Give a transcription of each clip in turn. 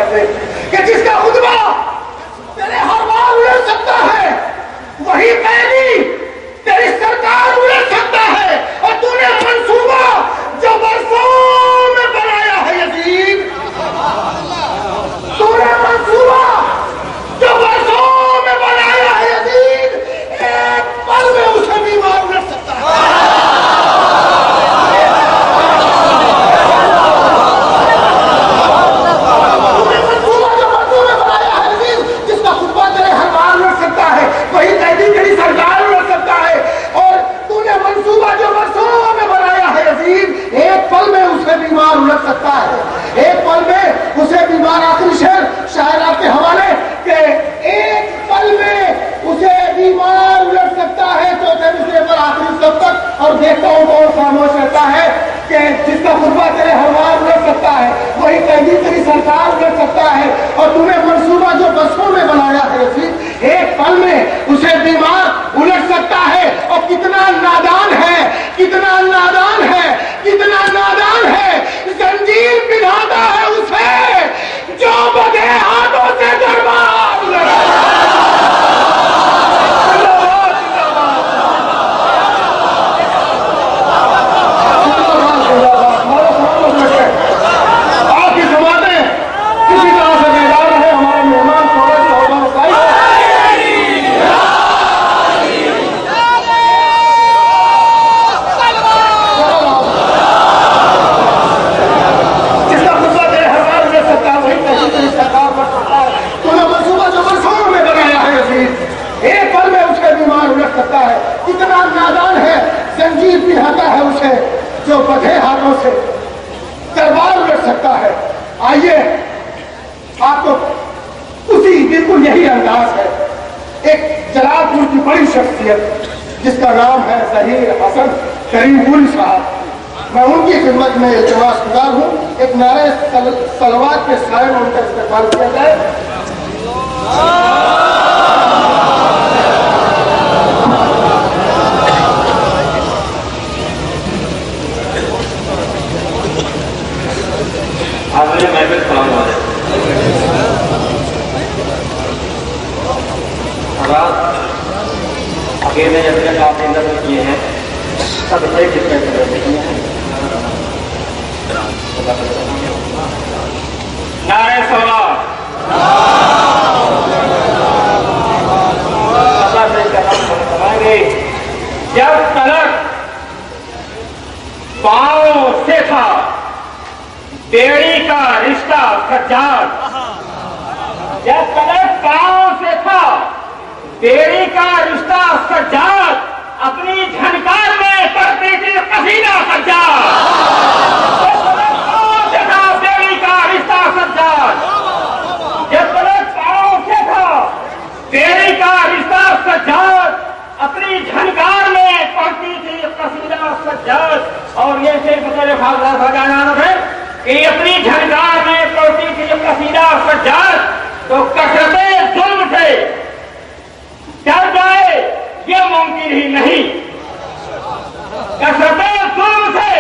से कि जिसका खुतबा तेरे हर बार उलट सकता है, वही कैदी तेरी सरकार उलट सकता है। और तूने मंसूबा जो बरसों में बनाया है यजीद, तूने मंसूबा जो बरसों में बनाया है यजीद, एक पल में उसे बीमार उलट सकता है। वही कैदी तेरी सरकार उलट सकता है। और तूने मंसूबा जो बरसों में बनाया है यजीद, एक पल में उसे बीमार उलट सकता है। एक पल में उसे बीमार, आखिरी शेर शायर आपके हवाले के, एक पल में उसे बीमार उलट सकता है। चौथे विषय पर आखिरी सब तक और देखता हूं कौन खामोश रहता है कि जिसका खुतबा तेरे हर बार उलट सकता है, वही कैदी तेरी सरकार उलट सकता है। और तूने मंसूबा जो बरसों में बनाया है यजीद, एक पल में उसे बीमार उलट सकता है। और कितना नादान है, कितना नादान है, कितना नादान है, जंजीर पिघाता है उसे जो बधे हाथों से दरबार उलट। कितना नादान है, जंजीर पिघाता है उसे जो बधे हाथों से तलवार उलट सकता है। आइए आपको उसी बिल्कुल यही अंदाज है। एक जलालपुर की बड़ी शख्सियत जिसका नाम है ज़हीर हसन करीमपुरी साहब, मैं उनकी खिदमत में इल्तिमास गुजार हूँ, एक नारे सलवात के साए में उनका इस्तेमाल किया जाए। महफिल सलाम वाले रात अकेले अपने काफी इंतजार किए हैं, सब एक नारे सलाम कराएंगे। जब तलक पाँव से था बेड़ी का रिश्ता सज्जाद, जब तलक पाँव से था बेड़ी का रिश्ता सज्जाद, अपनी झनकार में करती थी कसीदा सज्जाद। जब तलक पाँव से था बेड़ी का रिश्ता सज्जाद, जब तलक पाँव से था बेड़ी का रिश्ता सज्जाद, अपनी झनकार में पढ़ती थी कसीदा सज्जाद। और ये शेर बतौर खासा सजाना है कि अपनी झनकार में पढ़ती थी कसीदा सज्जाद, तो कसरते जुल्म से डर जाए ये मुमकिन ही नहीं, कसरते जुल्म से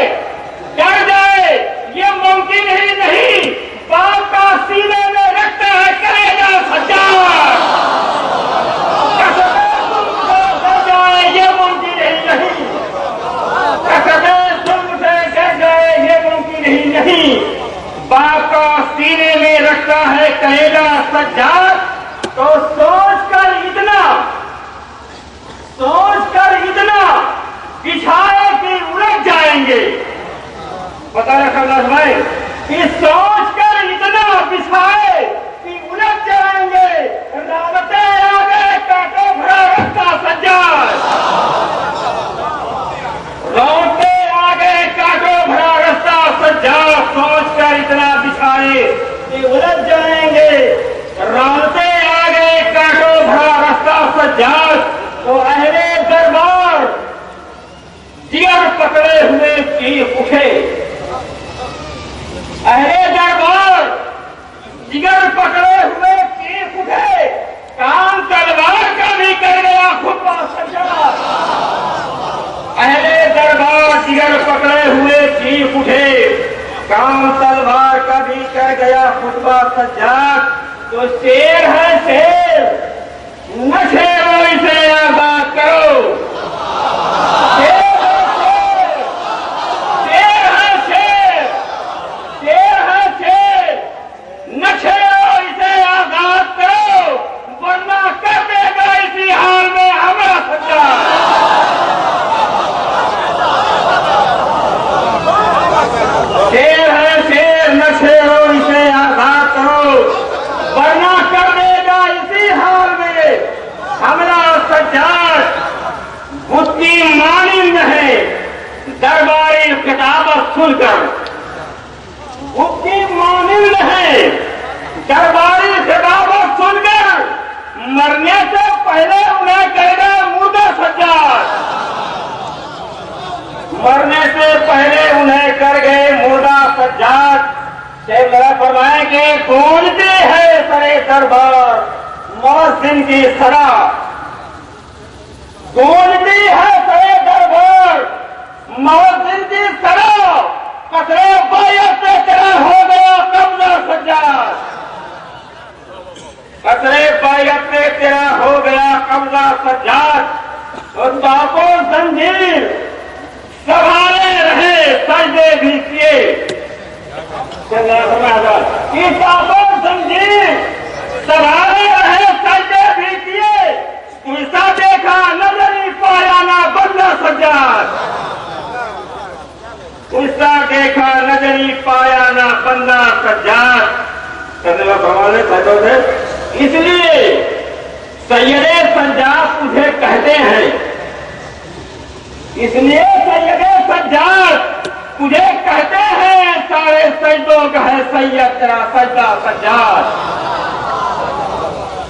डर जाए ये मुमकिन ही नहीं, बाप का सीने में रखता है कलेजा सज्जाद, कसरते जुल्म से डर जाए ये मुमकिन ही नहीं, कसरते जुल्म से डर जाए ये मुमकिन ही नहीं, बाप का सीने में रखता है कलेजा सज्जाद। तो सोच कर इतना बिछाए कि उलट जाएंगे, पता रखा भाई, कि सोच कर इतना बिछाए कि उलट जाएंगे, रावते आगे काटो भरा रखता सज्जाद, रावते आगे काटो भरा रास्ता सज्जाद, सोच कर इतना बिछाए कि उलट जाएंगे, रावते आगे काटो भरा रास्ता सज्जाद। तो अहले दरबार जिगर पकड़े हुए चीख उठे, अहले दरबार जिगर पकड़े हुए चीख उठे, काम तलवार का भी कर गया खुदा सज्जाद, अहले दरबार जिगर पकड़े हुए चीख उठे, काम तलवार का भी कर गया तेरा खुतबा सज्जाद तो शेर है शेर, न शेरों इसे आजाद करो। शेर है शेर, शेर है शेर, शेर है शेर, न शेरों इसे आजाद करो, वरना कर देगा इसी हाल में हमारा सज्जाद। शेर है शेर, न शेरों इसे आजाद करो, वरना कर देगा इसी हाल में हमला सज्जाद। उसकी मानिंद है दरबारी खिताबत सुनकर, उसकी मानिंद है दरबारी खिताबत सुनकर, मरने से पहले उन्हें कहेगा मुर्दा सज्जाद। मरने से पहले उन्हें कर गए मुर्दा सज्जाद। शेख लगा फरमाए कि गूंजती है सरे दरबार मुअज्जिन की सदा, गूंजती है सरे दरबार मुअज्जिन की सदा, कतरे बायत से तेरा हो गया कब्जा सज्जाद, कतरे बायत से तेरा हो गया कब्जा सज्जाद। तो ताको जंजीर संभाले रहे सजदे भी किए, जंजीर संभाले रहे सजदे भी किए, ऐसा देखा नजरी पाया ना बंदा सज्जाद, ऐसा देखा नजरी पाया ना बंदा सज्जाद। इसलिए सैयदे सज्जाद तुझे कहते हैं, इसलिए सैयदे सज्जाद तुझे कहते हैं, सारे सजदों का है सैयद तेरा सजदा सज्जाद।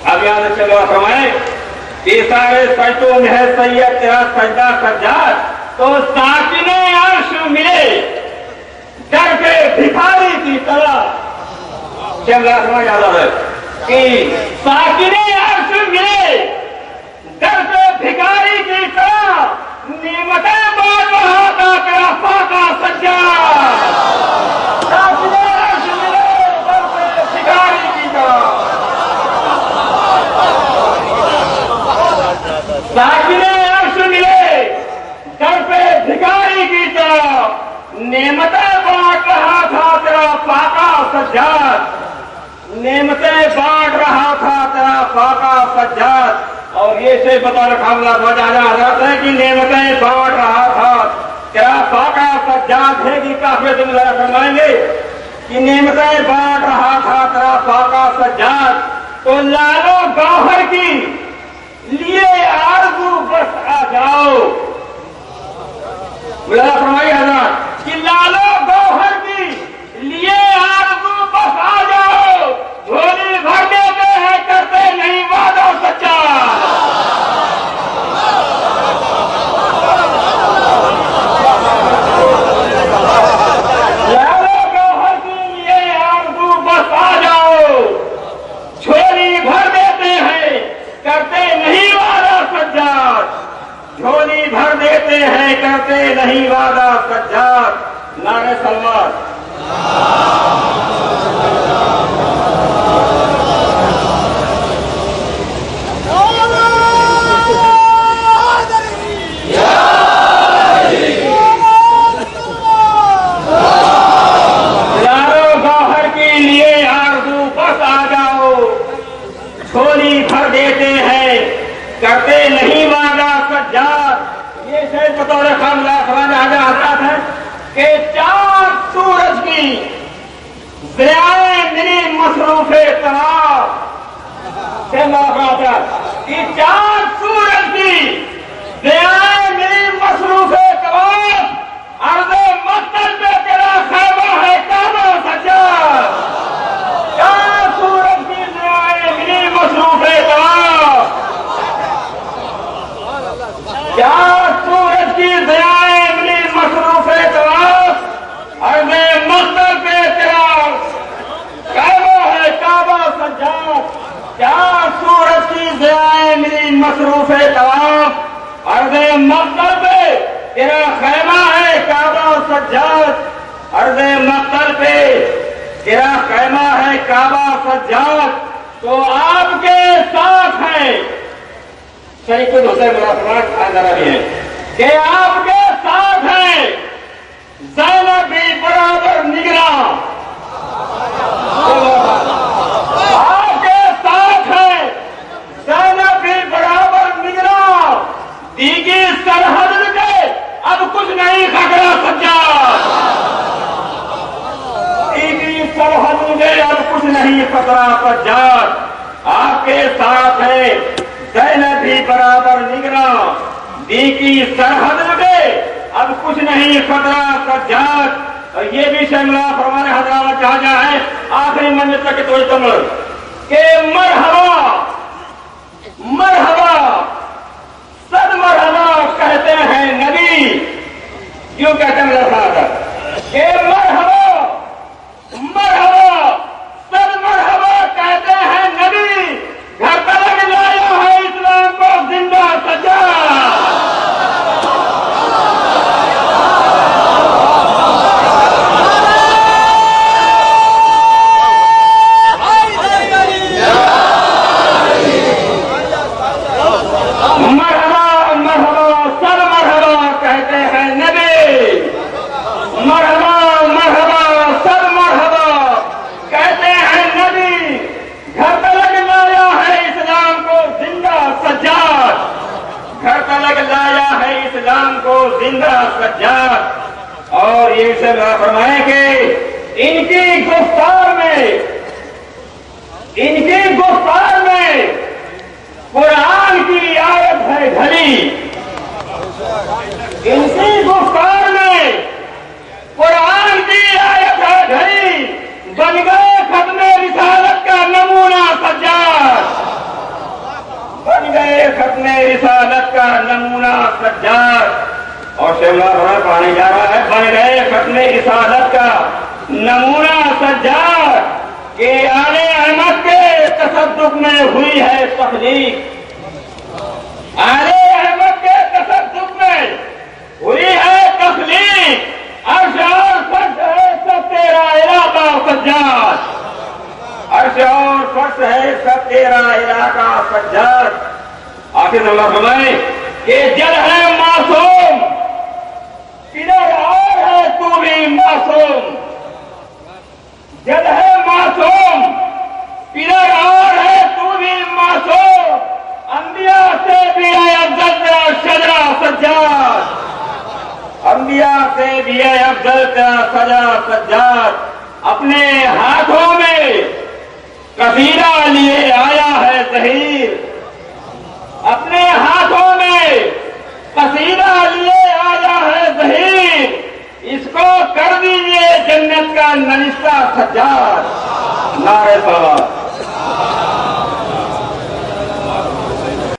अब याद चलो समय कि सारे सजदों में है सैयद तेरा सजदा सज्जाद। तो साकिने अर्श मिले डर के भिखारी की तरह, समझ आता है कि साकिने अर्श मिले डर के भिखारी की तरह, नेमतें बांट रहा था तेरा फाका सज्जाद। साकिने अर्श मिले डर के भिखारी की तरह, साकिने अर्श मिले डर पे भिखारी की तरह, नेमतें बांट रहा था तेरा फाका सज्जाद, नेमतें बांट रहा था तेरा फाका सज्जाद। और ये से बता रखा जाता है कि नेमतें बांट रहा था तेरा फाका सज्जाद है कि काफी तुम जरा फरमाएंगे कि नेमतें बांट रहा था तेरा फाका सज्जाद। तो लालो गौहर की लिए आरज़ू बस आ जाओ, फरमाइए हज़रत कि लालो गौहर की लिए आरज़ू बस आ जाओ, झोली भर देते हैं करते नहीं वादा सच्चा। लालो गौहर की लिए आरज़ू बस आ जाओ, झोली भर देते हैं करते नहीं वादा सज्जाद, झोली भर देते हैं करते नहीं वादा सज्जाद। नारे सलमान। झोली भर देते हैं करते नहीं वादा सज्जाद। ये शेर बतौर खामला समझ आता है कि चार सूरज की ज़ियाए मिली मसरूफ़े तवाफ़, कि चार सूरज की ज़ियाए मिली मसरूफ़े तवाफ़, अर्ज़े मक्तल पे तेरा खैमा है काबा सज्जाद। चार सूरज की ज़ियाए मिली मसरूफ़े तवाफ़, चार सूरज की ज़ियाए मिली मसरूफ़े तवाफ़, अर्ज़े मक्तल पे तेरा खैमा है काबा सज्जाद। चार सूरज की ज़ियाए मिली मसरूफ़े तवाफ़, अर्ज़े मक्तल पे तेरा खैमा है काबा सज्जाद, अर्ज़े मक्तल पे तेरा कहना है काबा सज्जाद तो आपके साथ है। सही खुद होता है भी है कि आपके साथ है। ज़ैनब भी बराबर निगरां आपके साथ है। ज़ैनब भी बराबर निगरां दीगी सरहद के अब कुछ नहीं खतरा सज्जाद। दीगी सरहद में अब कुछ नहीं खतरा सज्जाद। आपके साथ है। ज़ैनब भी बराबर निगरां दीगी सरहद में अब कुछ नहीं खतरा सज्जाद। और ये भी शमला फरमाने हजरात चाहा है आखिरी मंजिल तक तो कमल के मरहबा मरहबा सद मरहबा कहते हैं नबी। क्यों कहते हैं मेरा के मरहबा मरहबा सद मरहबा कहते हैं नबी। घर तक लाया है इस्लाम को जिंदा सज्जाद। जिंदा सज्जाद। और ये से फरमाए कि इनकी गुफ्तार में कुरान की आयत है घड़ी। इनकी गुफ्तार में कुरान की आयत है घड़ी। बन गए खत्मे रिसालत का नमूना सज्जाद। बन गए खत्मे रिसालत का नमूना सज्जाद। और शिमला भरा पानी जा रहा है। बन गए खत्मे रिसालत का नमूना सज्जाद के आले अहमद के तसद्दुक में हुई है तखलीक। आले अहमद के तसद्दुक में हुई है तखलीक। अर्श और फर्श है सब तेरा इलाका सज्जाद। अर्श और फर्श है सब तेरा इलाका सज्जाद। आखिर अल्लाह फरमाए कि जल है मासूम किधर और है तू भी मासूम। जल है मासूम किधर और है तू भी मासूम। अंबिया से भी है अफजल तेरा शजरा सज्जाद। अंबिया से भी है अफजल तेरा सजा सज्जाद। अपने हाथों में कसीदा लिए आया है ज़हीर। अपने हाथों में कसीदा लिए आया है ज़हीर। इसको कर दीजिए जन्नत का ननिस्ता सज्जाद। नारे बाबा।